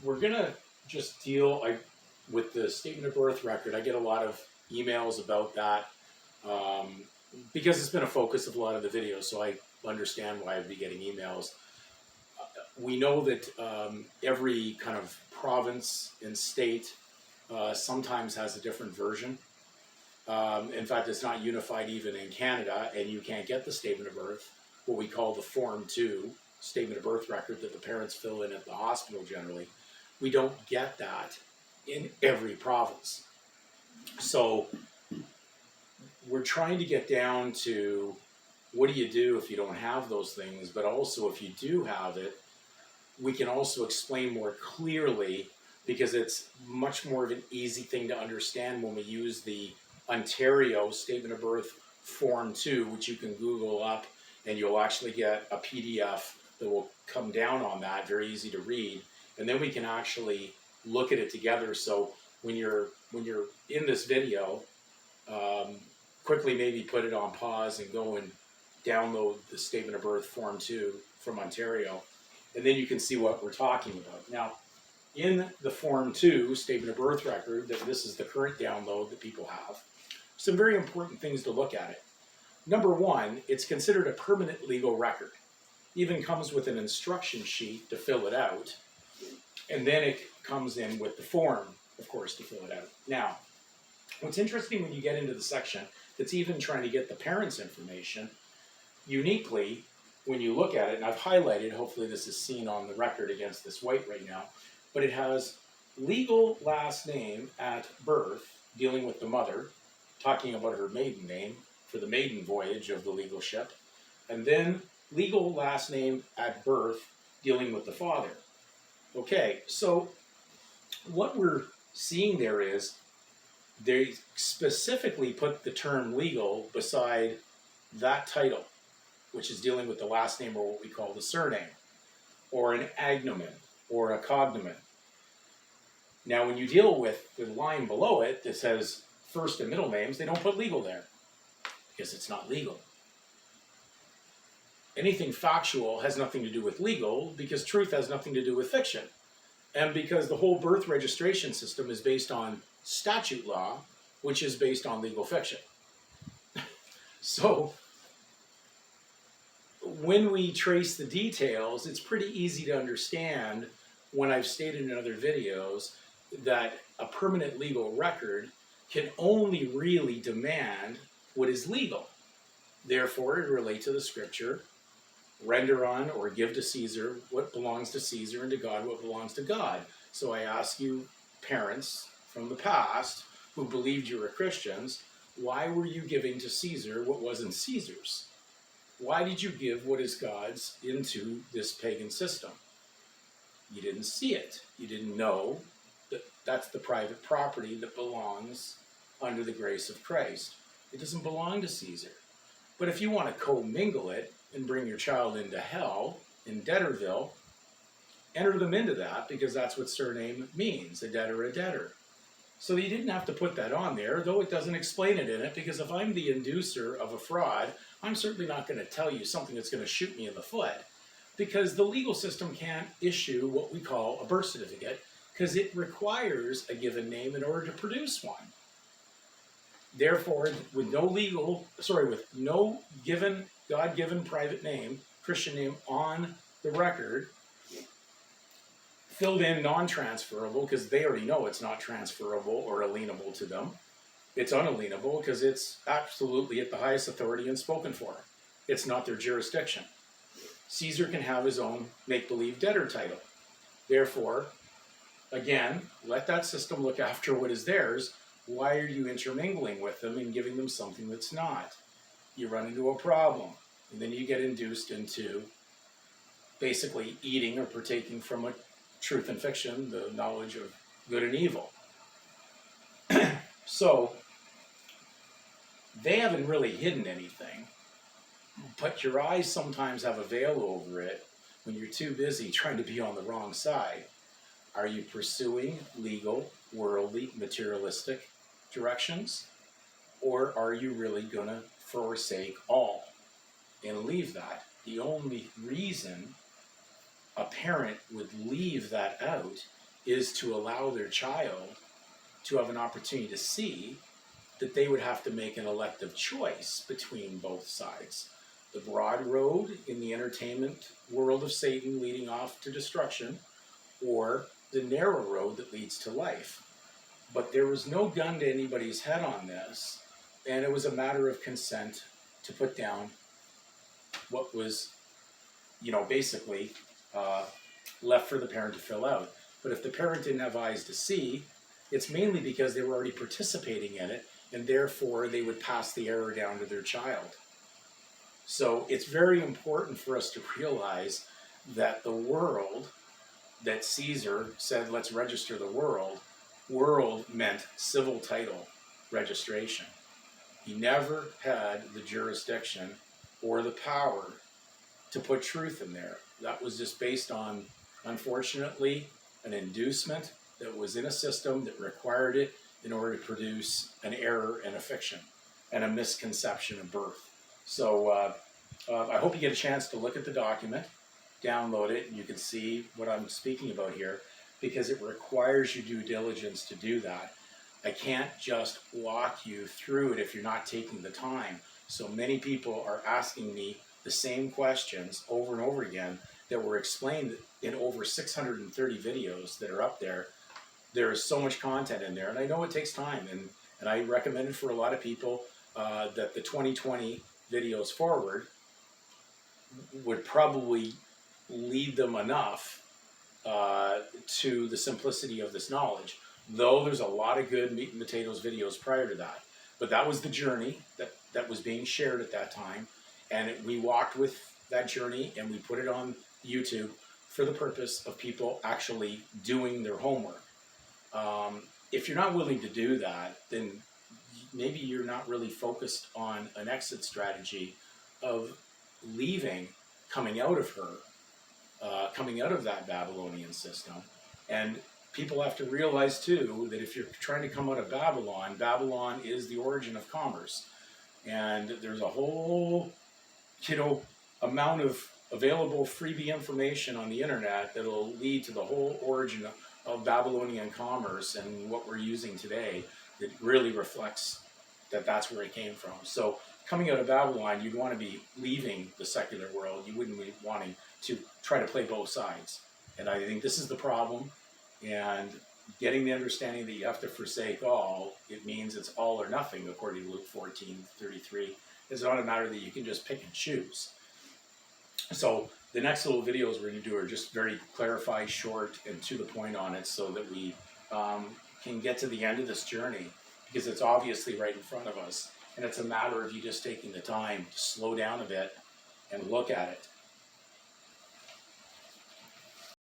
We're gonna just deal with the statement of birth record. I get a lot of emails about that um, because it's been a focus of a lot of the videos. So I understand why I'd be getting emails. We know that every kind of province and state sometimes has a different version. In fact, it's not unified even in Canada, and you can't get the statement of birth, what we call the Form 2 statement of birth record that the parents fill in at the hospital generally. We don't get that in every province. So we're trying to get down to what do you do if you don't have those things, but also if you do have it, we can also explain more clearly because it's much more of an easy thing to understand when we use the Ontario Statement of Birth Form 2, which you can Google up and you'll actually get a PDF that will come down on that, very easy to read. And then we can actually look at it together. So when you're in this video, quickly maybe put it on pause and go and download the Statement of Birth Form 2 from Ontario. And then you can see what we're talking about. Now, in the Form 2 Statement of Birth record, that this is the current download that people have, some very important things to look at it. Number one, it's considered a permanent legal record. Even comes with an instruction sheet to fill it out. And then it comes in with the form, of course, to fill it out. Now, what's interesting when you get into the section that's even trying to get the parents' information, uniquely, when you look at it, and I've highlighted, hopefully this is seen on the record against this white right now, but it has legal last name at birth, dealing with the mother, talking about her maiden name for the maiden voyage of the legal ship, and then legal last name at birth, dealing with the father. Okay, so what we're seeing there is they specifically put the term legal beside that title, which is dealing with the last name or what we call the surname, or an agnomen, or a cognomen. Now, when you deal with the line below it that says first and middle names, they don't put legal there because it's not legal. Anything factual has nothing to do with legal because truth has nothing to do with fiction. And because the whole birth registration system is based on statute law, which is based on legal fiction. So when we trace the details, it's pretty easy to understand when I've stated in other videos that a permanent legal record can only really demand what is legal. Therefore, it relates to the scripture, render on or give to Caesar what belongs to Caesar and to God what belongs to God. So I ask you, parents from the past who believed you were Christians, why were you giving to Caesar what wasn't Caesar's? Why did you give what is God's into this pagan system? You didn't see it. You didn't know that that's the private property that belongs under the grace of Christ. It doesn't belong to Caesar. But if you want to commingle it and bring your child into hell in debtorville, enter them into that because that's what surname means, a debtor. So you didn't have to put that on there, though it doesn't explain it in it, because if I'm the inducer of a fraud, I'm certainly not going to tell you something that's going to shoot me in the foot, because the legal system can't issue what we call a birth certificate because it requires a given name in order to produce one. Therefore, with no given, God-given private name, Christian name on the record, filled in non-transferable because they already know it's not transferable or alienable to them. It's unalienable because it's absolutely at the highest authority and spoken for. It's not their jurisdiction. Caesar can have his own make-believe debtor title. Therefore, again, let that system look after what is theirs. Why are you intermingling with them and giving them something that's not? You run into a problem, and then you get induced into basically eating or partaking from a truth and fiction, the knowledge of good and evil. So, they haven't really hidden anything, but your eyes sometimes have a veil over it when you're too busy trying to be on the wrong side. Are you pursuing legal, worldly, materialistic directions? Or are you really going to forsake all and leave that? The only reason a parent would leave that out is to allow their child to have an opportunity to see that they would have to make an elective choice between both sides. The broad road in the entertainment world of Satan leading off to destruction, or the narrow road that leads to life. But there was no gun to anybody's head on this, and it was a matter of consent to put down what was, basically left for the parent to fill out. But if the parent didn't have eyes to see, it's mainly because they were already participating in it, and therefore they would pass the error down to their child. So it's very important for us to realize that the world that Caesar said, let's register the world meant civil title registration. He never had the jurisdiction or the power to put truth in there. That was just based on, unfortunately, an inducement that was in a system that required it in order to produce an error and a fiction and a misconception of birth. So I hope you get a chance to look at the document, download it, and you can see what I'm speaking about here, because it requires you due diligence to do that. I can't just walk you through it if you're not taking the time. So many people are asking me the same questions over and over again that were explained in over 630 videos that are up there. There is so much content in there, and I know it takes time, and I recommend it for a lot of people that the 2020 videos forward would probably lead them enough to the simplicity of this knowledge, though there's a lot of good meat and potatoes videos prior to that. But that was the journey that was being shared at that time, and we walked with that journey, and we put it on YouTube for the purpose of people actually doing their homework. If you're not willing to do that, then maybe you're not really focused on an exit strategy of leaving, coming out of that Babylonian system. And people have to realize too that if you're trying to come out of Babylon, Babylon is the origin of commerce. And there's a whole, amount of available freebie information on the internet that'll lead to the whole origin of Babylonian commerce and what we're using today that really reflects that that's where it came from. So coming out of Babylon, you'd want to be leaving the secular world. You wouldn't be wanting to try to play both sides. And I think this is the problem. And getting the understanding that you have to forsake all, it means it's all or nothing, according to Luke 14:33. It's not a matter that you can just pick and choose. So the next little videos we're going to do are just very clarified, short, and to the point on it, so that we can get to the end of this journey, because it's obviously right in front of us. And it's a matter of you just taking the time to slow down a bit and look at it.